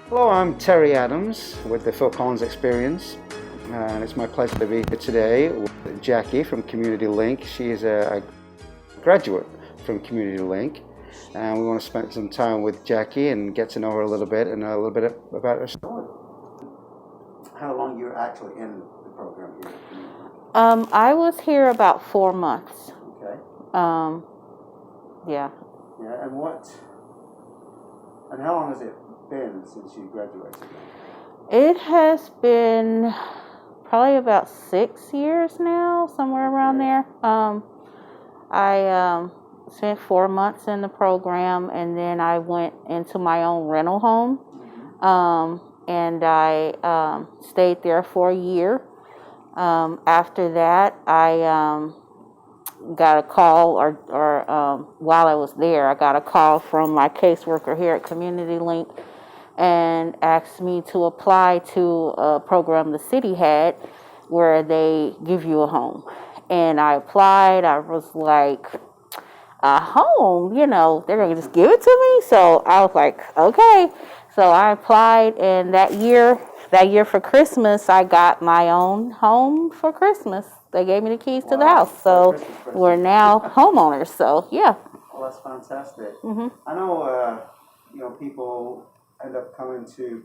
Hello, I'm Terry Adams with the Phil Collins Experience, and it's my pleasure to be here today with Jackie from Community Linc. She is a graduate from Community Linc, and we want to spend some time with Jackie and get to know her a little bit and a little bit about her story. How long you're actually in the program here? I was here about 4 months. Okay. Yeah. Yeah, and how long has it been since you graduated? It has been probably about 6 years now, somewhere around there. I spent 4 months in the program, and then I went into my own rental home, and I stayed there for a year. After that, I got a call, while I was there, I got a call from my caseworker here at Community Linc and asked me to apply to a program the city had where they give you a home. And I applied. I was like, a home? They're going to just give it to me? So I was like, okay. So I applied, and that year for Christmas, I got my own home for Christmas. They gave me the keys to the house. So we're now homeowners. So, yeah. Well, that's fantastic. Mm-hmm. I know, people end up coming to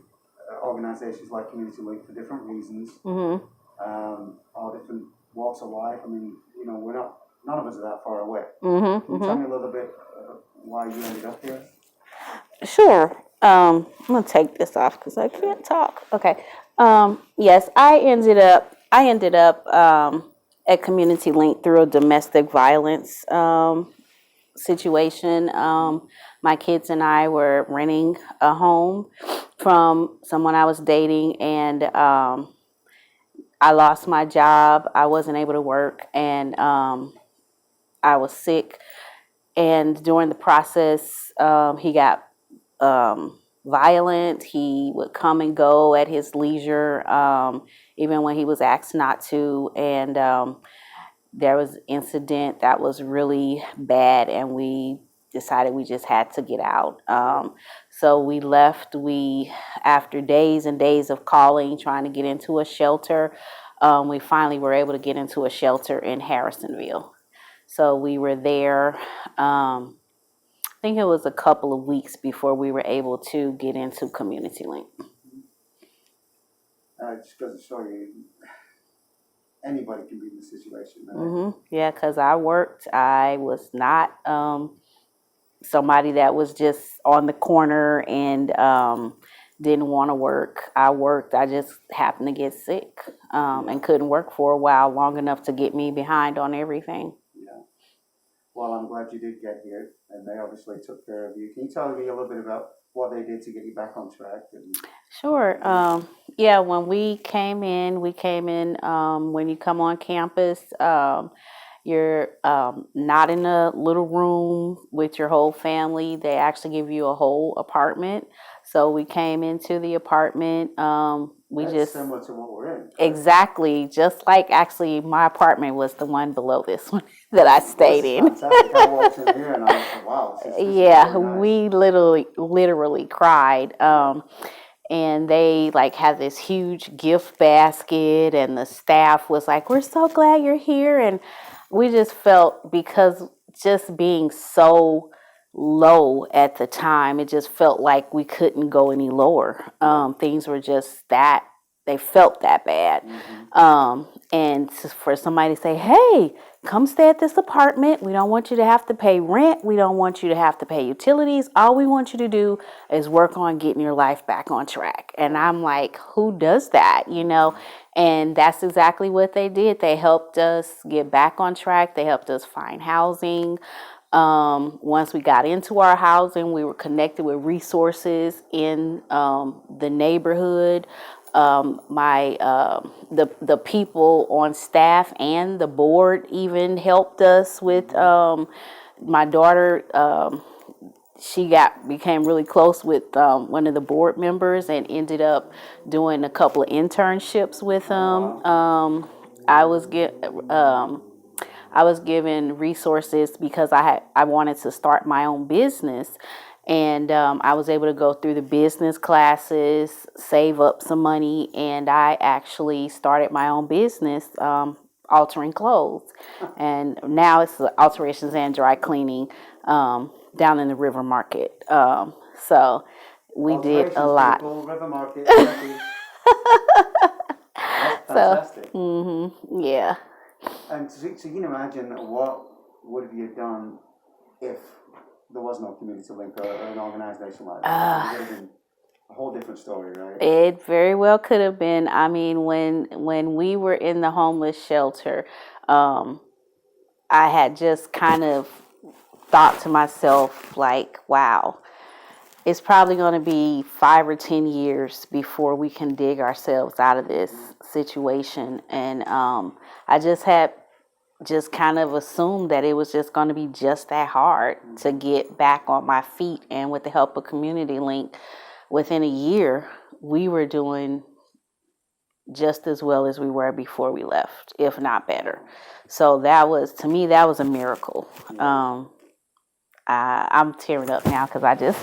organizations like Community Linc for different reasons, Mm-hmm. All different walks of life. I mean, none of us are that far away. Mm-hmm. Can you tell me a little bit why you ended up here? Sure. I'm gonna take this off because I can't talk. Okay. Yes, I ended up at Community Linc through a domestic violence situation. My kids and I were renting a home from someone I was dating, and I lost my job. I wasn't able to work, and I was sick. And during the process, he got violent. He would come and go at his leisure, even when he was asked not to. And there was an incident that was really bad, and we decided we just had to get out. So we left. After days and days of calling, trying to get into a shelter, we finally were able to get into a shelter in Harrisonville. So we were there. I think it was a couple of weeks before we were able to get into Community Linc. Just goes to show you, anybody can be in this situation. Right? Mm-hmm. Yeah, because I worked. I was not somebody that was just on the corner and didn't want to work. I worked. I just happened to get sick and couldn't work for a while, long enough to get me behind on everything. Yeah. Well, I'm glad you did get here, and they obviously took care of you. Can you tell me a little bit about what they did to get you back on track? Sure. Yeah, when we came in, when you come on campus, you're not in a little room with your whole family. They actually give you a whole apartment. So we came into the apartment. That's similar to what we're in. Correct? Exactly. Just like, actually, my apartment was the one below this one that I stayed in. Fantastic. I walked in here and I was like, wow. This is Yeah, really nice. we literally cried. And they had this huge gift basket, and the staff was like, "We're so glad you're here." And we just felt, because just being so low at the time, it just felt like we couldn't go any lower. Things were just they felt that bad. Mm-hmm. And for somebody to say, "Hey, come stay at this apartment. We don't want you to have to pay rent. We don't want you to have to pay utilities. All we want you to do is work on getting your life back on track." And I'm like, who does that? And that's exactly what they did. They helped us get back on track. They helped us find housing. Once we got into our housing, we were connected with resources in the neighborhood. The people on staff and the board even helped us with my daughter. She became really close with one of the board members and ended up doing a couple of internships with them. I was given resources because I wanted to start my own business, And I was able to go through the business classes, save up some money, and I actually started my own business, altering clothes. And now it's alterations and dry cleaning down in the River Market. So we did a lot. People, River Market. That's fantastic. So, yeah. And so you can imagine what would have you done if there was no Community Linc or an organization like that? It would have been a whole different story, right? It very well could have been. I mean, when we were in the homeless shelter, I had just kind of thought to myself, like, wow, it's probably going to be 5 or 10 years before we can dig ourselves out of this situation. And I just had kind of assumed that it was just going to be just that hard to get back on my feet. And with the help of Community Linc, within a year, we were doing just as well as we were before we left, if not better. So that was, to me, that was a miracle. I'm tearing up now because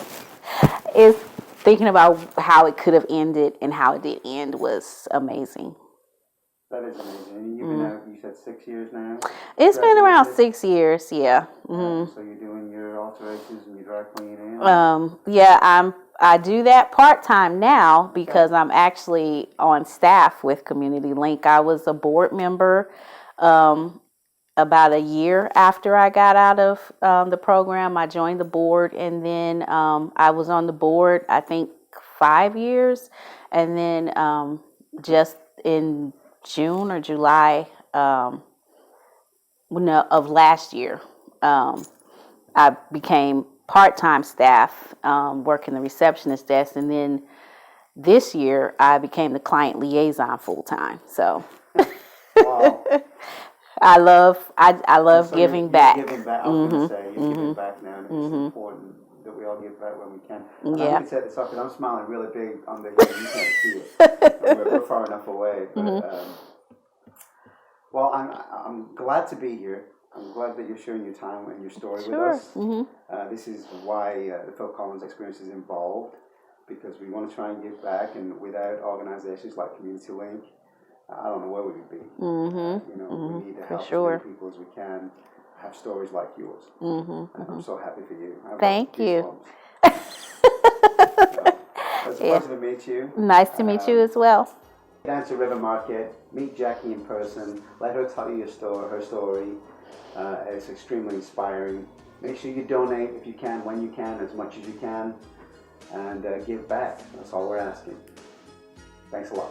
it's thinking about how it could have ended and how it did end was amazing. That is amazing. You've been out, you said 6 years now? It's been around 6 years, yeah. So you're doing your alterations and your dry cleaning? Yeah, I do that part-time now because I'm actually on staff with Community Linc. I was a board member about a year after I got out of the program. I joined the board, and then I was on the board, I think, 5 years. And then just in June or July of last year, I became part-time staff, working the receptionist desk, and then this year I became the client liaison full-time. So Wow. I love So giving you're back. Giving back. I was going to say, you're giving back now, and it's important that we all give back when we can. And I'm going to set this up, because I'm smiling really big on the you can't see it. We're far enough away. But, well, I'm glad to be here. I'm glad that you're sharing your time and your story with us. This is why the Phil Collins experience is involved, because we want to try and give back, and without organizations like Community Linc, I don't know where we would be. We need to help as many people as we can have stories like yours. And I'm so happy for you. Thank you. It's a pleasure to meet you. Nice to meet you as well. Down to River Market, meet Jackie in person, let her tell you her story. It's extremely inspiring. Make sure you donate if you can, when you can, as much as you can, and give back. That's all we're asking. Thanks a lot.